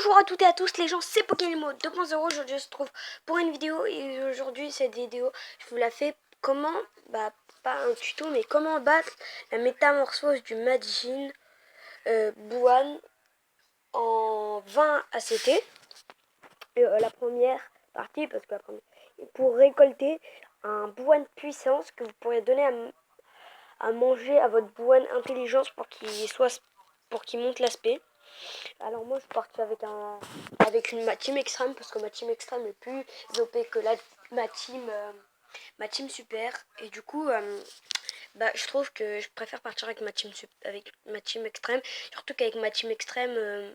Bonjour à toutes et à tous les gens, c'est Pokémon 2.0, aujourd'hui on se trouve pour une vidéo et aujourd'hui cette vidéo je vous la fais comment, pas un tuto mais comment battre la métamorphose du Majin Buan en 20 ACT. La première partie parce que la première, pour récolter un Buan puissance que vous pourrez donner à manger à votre Buan intelligence pour qu'il monte l'aspect. Alors moi je partais avec ma team extrême parce que ma team extrême est plus OP que ma team super et du coup je trouve que je préfère partir avec avec ma team extrême, surtout qu'avec ma team extrême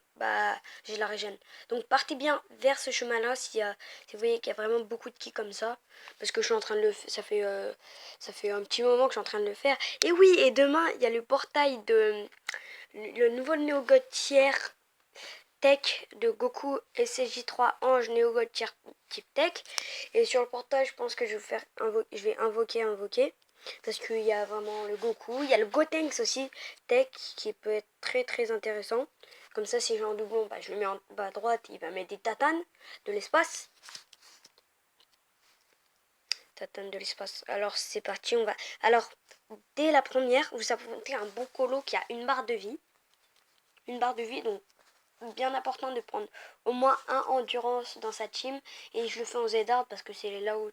j'ai la régène. Donc partez bien vers ce chemin là si vous voyez qu'il y a vraiment beaucoup de ki comme ça parce que je suis en train de le faire, ça fait un petit moment que je suis en train de le faire. Et oui, et demain il y a le portail de le nouveau Néogod tiers Tech de Goku SSJ3 Ange Néogod type Tech. Et sur le portail, je pense que je vais invoquer. Parce qu'il y a vraiment le Goku. Il y a le Gotenks aussi, Tech, qui peut être très très intéressant. Comme ça, si j'ai un doublon, je le mets en bas à droite, il va mettre des tatanes de l'espace. Tatane de l'espace. Alors c'est parti, on va. Alors, dès la première, vous affrontez un Bokolo qui a une barre de vie. Une barre de vie, donc bien important de prendre au moins un endurance dans sa team et je le fais en Zedard parce que c'est là où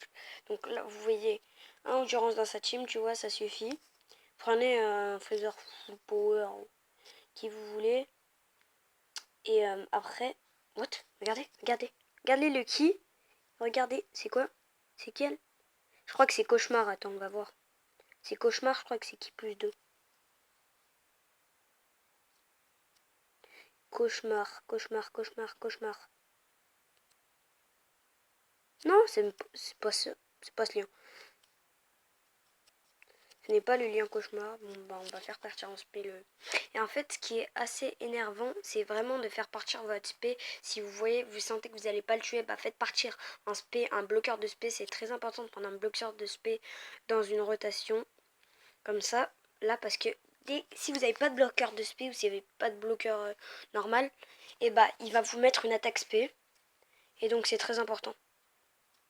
donc là vous voyez un endurance dans sa team, tu vois, ça suffit. Prenez un Freezer Full Power qui vous voulez et après regardez le ki, regardez, c'est quoi, c'est quel, je crois que c'est Cauchemar, attends on va voir, c'est Cauchemar, je crois que c'est qui plus 2. Cauchemar. Non, c'est pas ça. C'est pas ce lien. Ce n'est pas le lien cauchemar. Bon, on va faire partir en spé le. Et en fait, ce qui est assez énervant, c'est vraiment de faire partir votre spé. Si vous voyez, vous sentez que vous n'allez pas le tuer, faites partir en spé, un bloqueur de spé. C'est très important de prendre un bloqueur de spé dans une rotation. Comme ça, là, parce que si vous n'avez pas de bloqueur de spé ou si vous n'avez pas de bloqueur normal, il va vous mettre une attaque spé. Et donc, c'est très important.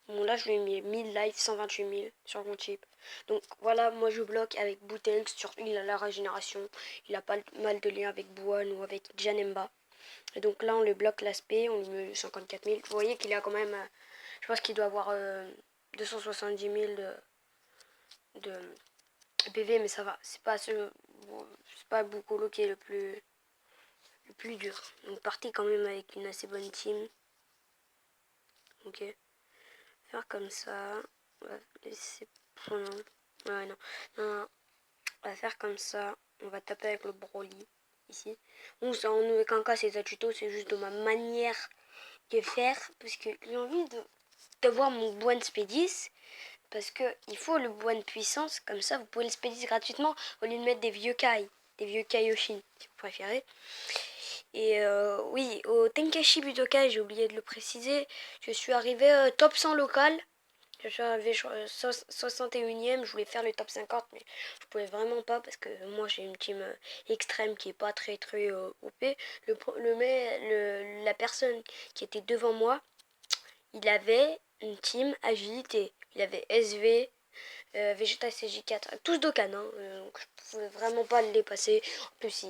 Bon là je lui ai mis 1000 lives, 128 000 sur mon chip. Donc voilà, moi je bloque avec Boutenx, il a la régénération, il a pas mal de liens avec Buan ou avec Janemba. Et donc là on le bloque l'aspect, on lui met 54 000. Vous voyez qu'il a quand même, je pense qu'il doit avoir 270 000 de PV, mais ça va. C'est pas Bukolo qui est le plus dur. Donc partez quand même avec une assez bonne team. Ok. Faire comme ça. On va laisser. Oh non. Ouais, non. Non. On va faire comme ça. On va taper avec le Broly. Ici. Bon, ça en aucun cas c'est un tuto, c'est juste de ma manière de faire. Parce que j'ai envie d'avoir mon Buan Spédis. Parce que il faut le Buan puissance. Comme ça, vous pouvez le Spédis gratuitement au lieu de mettre des vieux Kai. Des vieux Kaioshin, si vous préférez. Et oui, au Tenkashi Budokai, j'ai oublié de le préciser, je suis arrivé top 100 local. Je suis arrivé 61ème, je voulais faire le top 50, mais je pouvais vraiment pas parce que moi j'ai une team extrême qui est pas très très OP. La personne qui était devant moi, il avait une team agilité. Il avait SV, Vegeta CJ4, tous Dokkan, hein, donc je pouvais vraiment pas le dépasser. En plus,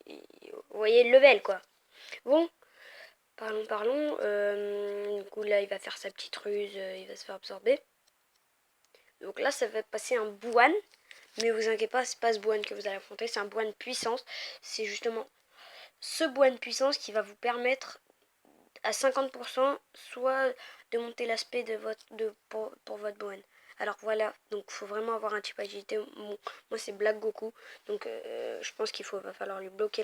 vous voyez le level quoi. Bon, parlons. Du coup, là, il va faire sa petite ruse, il va se faire absorber. Donc là, ça va passer un Buan. Mais vous inquiétez pas, c'est pas ce Buan que vous allez affronter, c'est un Buan puissance. C'est justement ce Buan puissance qui va vous permettre à 50% soit de monter l'aspect pour votre Buan. Alors voilà, donc il faut vraiment avoir un type agilité. Moi c'est Black Goku, donc je pense va falloir lui bloquer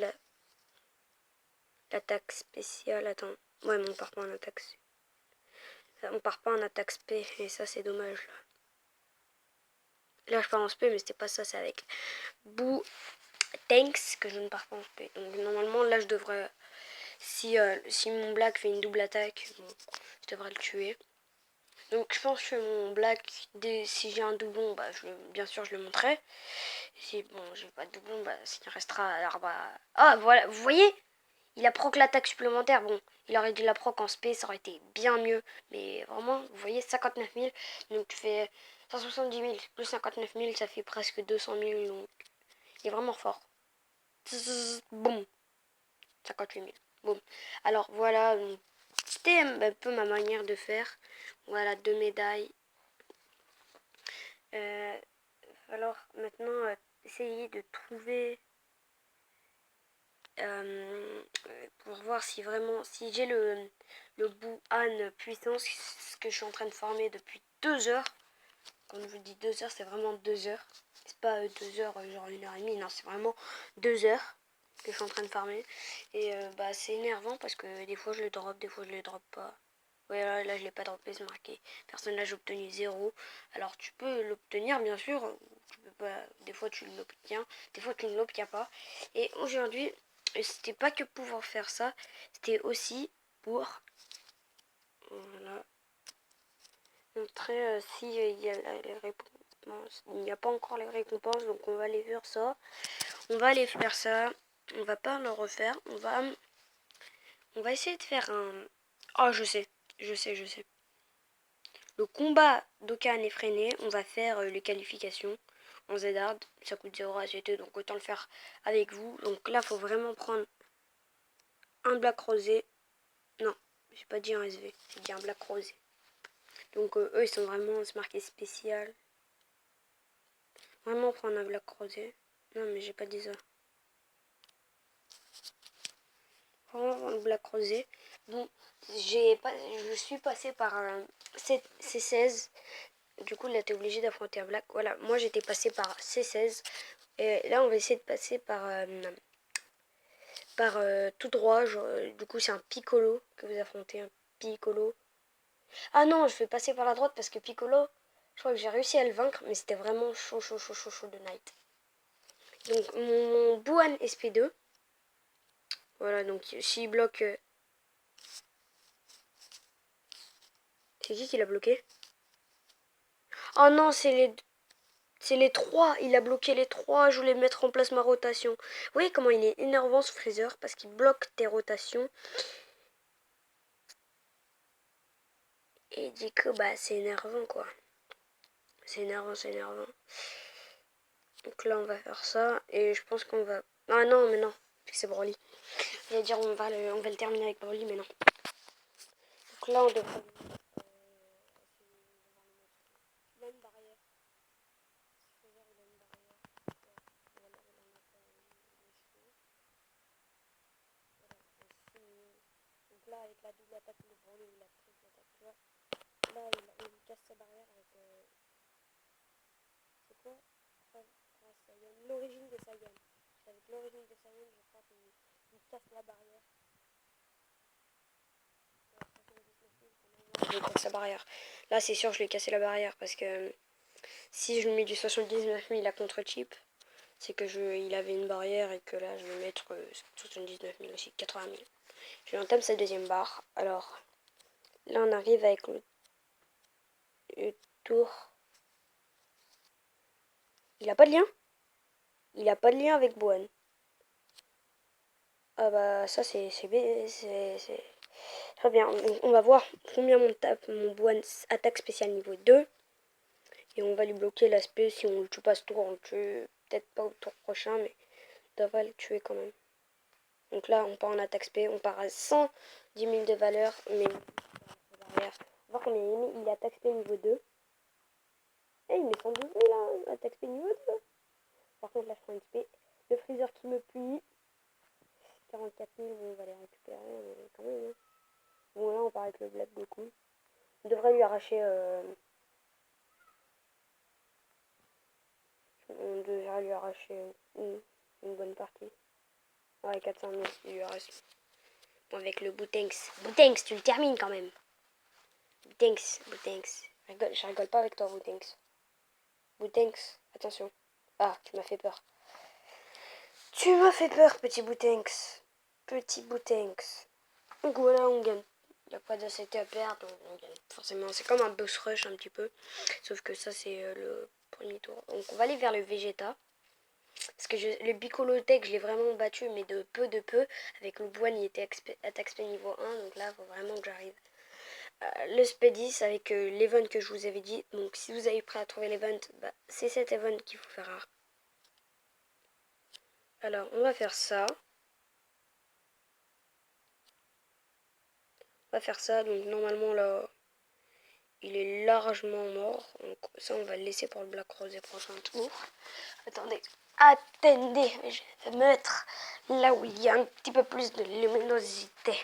l'attaque spéciale. Attends, ouais, mais on part pas en attaque. On part pas en attaque spé, et ça c'est dommage là. Là je pars en spé, mais c'était pas ça, c'est avec Boo Tanks que je ne pars pas en spé. Donc normalement là je devrais, si mon Black fait une double attaque, bon, je devrais le tuer. Donc je pense que mon Black, si j'ai un doublon, bien sûr je le montrerai. Si bon j'ai pas de doublon, s'il restera, alors ah voilà, vous voyez, Il a proc l'attaque supplémentaire. Bon, il aurait dû la proc en spé, ça aurait été bien mieux. Mais vraiment, vous voyez, 59 000. Donc tu fais 170 000 plus 59 000, ça fait presque 200 000. Donc il est vraiment fort. Boum. 58 000. Boum. Alors voilà, c'était un peu ma manière de faire. Voilà, 2 médailles. Alors maintenant, essayer de trouver pour voir si vraiment, si j'ai le Bouhan puissance, ce que je suis en train de farmer depuis 2 heures. Quand je vous dis 2 heures, c'est vraiment 2 heures. C'est pas 2 heures, genre 1h30, non, c'est vraiment 2 heures que je suis en train de farmer. Et bah c'est énervant parce que des fois je le drop, des fois je le drop pas. Ouais, là je l'ai pas droppé, c'est marqué personnage obtenu 0. Alors tu peux l'obtenir bien sûr, tu peux pas, des fois tu l'obtiens, des fois tu ne l'obtiens pas. Et aujourd'hui, c'était pas que pour pouvoir faire ça, c'était aussi pour voilà, montrer si il y a les récompenses. Il n'y a pas encore les récompenses, donc on va aller faire ça. On va aller faire ça. On va pas le refaire. On va essayer de faire un. Oh, je sais. Le combat d'Okan effréné, on va faire les qualifications en Zhard. Ça coûte 0 ACT, donc autant le faire avec vous. Donc là, faut vraiment prendre un Black Rosé. Non, j'ai pas dit un SV, j'ai dit un Black Rosé. Donc eux, ils sont vraiment se marquer spécial. Vraiment prendre un Black Rosé. Non, mais j'ai pas dit ça. Vraiment prendre le Black Rosé. Bon, je suis passée par un C16. Du coup, là, t'es obligé d'affronter un Black. Voilà, moi, j'étais passée par C16. Et là, on va essayer de passer par tout droit. Du coup, c'est un Piccolo que vous affrontez. Un Piccolo. Ah non, je vais passer par la droite parce que Piccolo, je crois que j'ai réussi à le vaincre. Mais c'était vraiment chaud de Night. Donc, mon Bouhan SP2. Voilà, donc s'il bloque... c'est qui l'a bloqué? Oh non, c'est les trois. Il a bloqué les trois. Je voulais mettre en place ma rotation. Vous voyez comment il est énervant ce Freezer parce qu'il bloque tes rotations. Et du coup, bah, c'est énervant, quoi. C'est énervant. Donc là, on va faire ça. Et je pense qu'on va... Ah non, mais non. C'est Broly. J'allais dire, on va le terminer avec Broly, mais non. Donc là, on devrait... Il a une barrière. Freezer, il a une barrière. Voilà, il en a pas une. Voilà, donc là, avec la double attaque de Broly, il a triple attaque, tu vois. Là, il casse sa barrière avec... c'est quoi? L'origine des Saiyans. Avec l'origine des Saiyans, je crois qu'il casse la barrière. Je casse la barrière. Là, c'est sûr, je l'ai cassé la barrière parce que si je lui mets du 79 000 à contre-chip, c'est que il avait une barrière et que là, je vais mettre 79 000 aussi, 80 000. Je entame sa deuxième barre. Alors, là, on arrive avec le tour. Il a pas de lien? Il a pas de lien avec Boan. Ah bah, ça, c'est très bien. On va voir combien mon Boan attaque spéciale niveau 2. Et on va lui bloquer l'aspect. Si on le tue pas ce tour, on le tue. Peut-être pas au tour prochain, mais on devrait le tuer quand même. Donc là, on part en attaque spé. On part à 110 000 de valeur. Mais on va voir qu'on est il attaque spé niveau 2. Eh, il met 112 000 là. Attaque spé niveau 2. Par contre, là, je prends une spé. Le Freezer qui me plie. 44 000, on va les récupérer. Mais quand même. Hein. Bon, là, on part avec le Black Goku. On devrait lui arracher... on devrait lui arracher une bonne partie. Ouais, 400 000, il lui reste. Bon, avec le Boutenks. Boutenks, tu le termines quand même. Boutenks. Je rigole pas avec toi, Boutenks. Boutenks, attention. Ah, tu m'as fait peur. Tu m'as fait peur, petit Boutenks. Petit Boutenks. Donc voilà, on gagne. Il n'y a pas d'ACT à perdre, donc on gagne. Forcément, c'est comme un boss rush un petit peu. Sauf que ça, c'est le premier tour. Donc on va aller vers le Vegeta. Parce que le Bicolotech, je l'ai vraiment battu, mais de peu. Avec le Boine, il était attaque spé niveau 1, donc là, il faut vraiment que j'arrive. Le Spedis avec l'event que je vous avais dit. Donc si vous avez prêt à trouver l'event, bah, c'est cet event qu'il faut faire rare. Alors, on va faire ça. On va faire ça, donc normalement là, il est largement mort. Donc ça, on va le laisser pour le Black Rose et prochain tour. Attendez, attendez, je vais mettre là où il y a un petit peu plus de luminosité.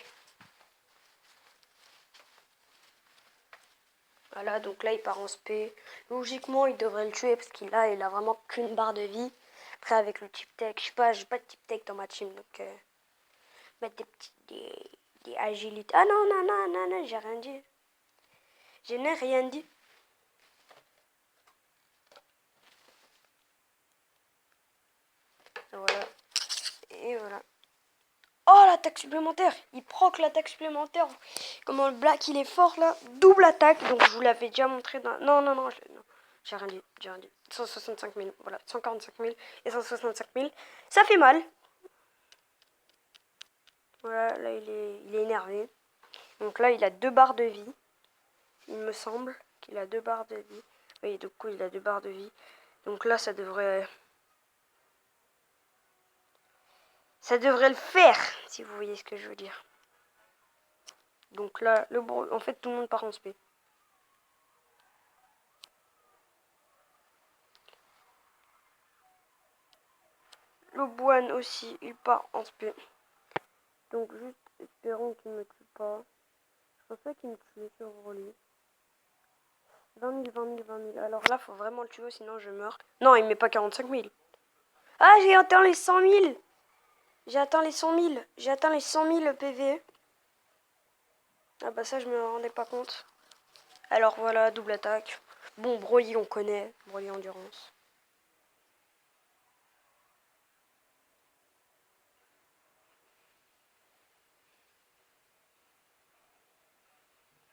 Voilà, donc là il part en spé. Logiquement, il devrait le tuer parce qu'il a vraiment qu'une barre de vie. Après, avec le type tech, je sais pas, j'ai pas de type tech dans ma team, donc mettre des agilités. Ah non, non, non, non, non, j'ai rien dit. Je n'ai rien dit. Voilà. Et voilà. Oh, l'attaque supplémentaire. Il proc l'attaque supplémentaire. Comment le black, il est fort, là. Double attaque. Donc, je vous l'avais déjà montré dans... Non, non, non. Non. J'ai rien dit. J'ai rien dit. 165 000. Voilà. 145 000 et 165 000. Ça fait mal. Voilà. Là, il est énervé. Donc là, il a 2 barres de vie. Il me semble qu'il a 2 barres de vie. Oui, du coup, il a 2 barres de vie. Donc là, ça devrait... Ça devrait le faire, si vous voyez ce que je veux dire. Donc là, en fait, tout le monde part en spé. Le Boine aussi, il part en spé. Donc juste espérons qu'il ne me tue pas. Je pense pas qu'il me tue sur relais. 20 000, 20 000, 20 000. Alors là, faut vraiment le tuer, sinon je meurs. Non, il met pas 45 000. Ah, j'ai atteint les 100 000. J'ai atteint les 100 000. J'ai atteint les 100 000 PV. Ah bah ça, je me rendais pas compte. Alors voilà, double attaque. Bon, Broly, on connaît. Broly Endurance.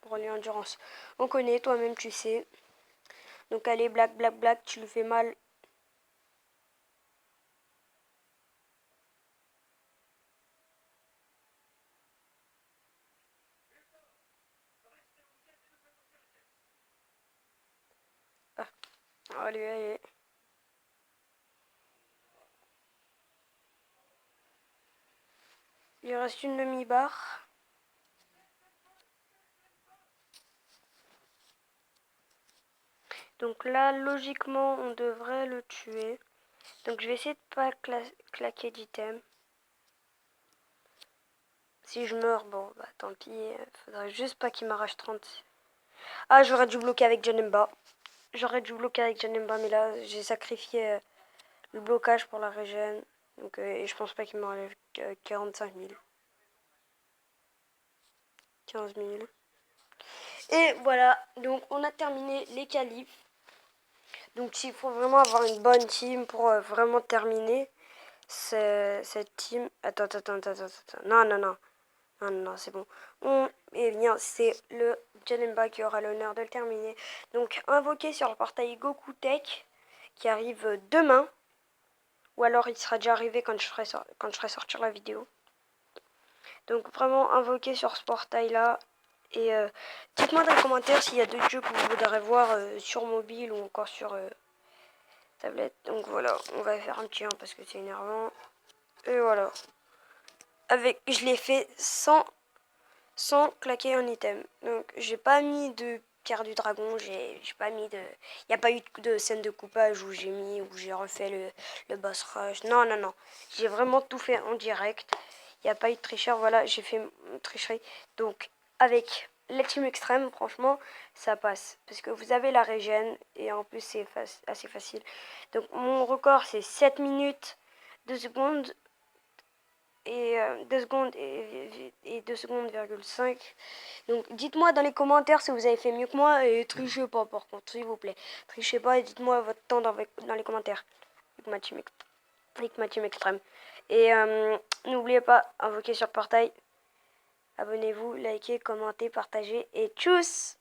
Broly Endurance. On connaît, toi-même, tu sais. Donc allez, black, black, black, tu le fais mal. Ah, allez, allez. Il reste une demi-barre. Donc là, logiquement, on devrait le tuer. Donc je vais essayer de pas claquer d'item. Si je meurs, bon, bah tant pis. Faudrait juste pas qu'il m'arrache 30. Ah, j'aurais dû bloquer avec Janemba. J'aurais dû bloquer avec Janemba, mais là, j'ai sacrifié le blocage pour la régène. Donc, et je pense pas qu'il m'enlève 45 000. 15 000. Et voilà, donc on a terminé les qualifs. Donc il faut vraiment avoir une bonne team pour vraiment terminer cette team. Attends. Non, non, non. Non, non, c'est bon. Eh bien, c'est le Janemba qui aura l'honneur de le terminer. Donc, invoqué sur le portail Goku Tech, qui arrive demain. Ou alors, il sera déjà arrivé quand je ferai sortir la vidéo. Donc, vraiment, invoqué sur ce portail-là. Et dites-moi dans les commentaires s'il y a d'autres jeux que vous voudrez voir sur mobile ou encore sur tablette. Donc, voilà, on va faire un petit 1 parce que c'est énervant. Et voilà. Je l'ai fait sans claquer un item. Donc j'ai pas mis de pierre du dragon, j'ai pas mis de... Il n'y a pas eu de scène de coupage où j'ai refait le boss rush. Non, non, non. J'ai vraiment tout fait en direct. Il n'y a pas eu de tricheur, voilà, j'ai fait une tricherie. Donc avec la team extrême, franchement, ça passe. Parce que vous avez la régène et en plus c'est assez facile. Donc mon record c'est 7 minutes 2 secondes et 2 secondes et 2 secondes,5. Donc dites-moi dans les commentaires si vous avez fait mieux que moi et trichez pas par contre s'il vous plaît. Trichez pas et dites-moi votre temps dans les commentaires avec ma team extrême. Et n'oubliez pas, invoquez sur le portail. Abonnez-vous, likez, commentez, partagez et tchuss!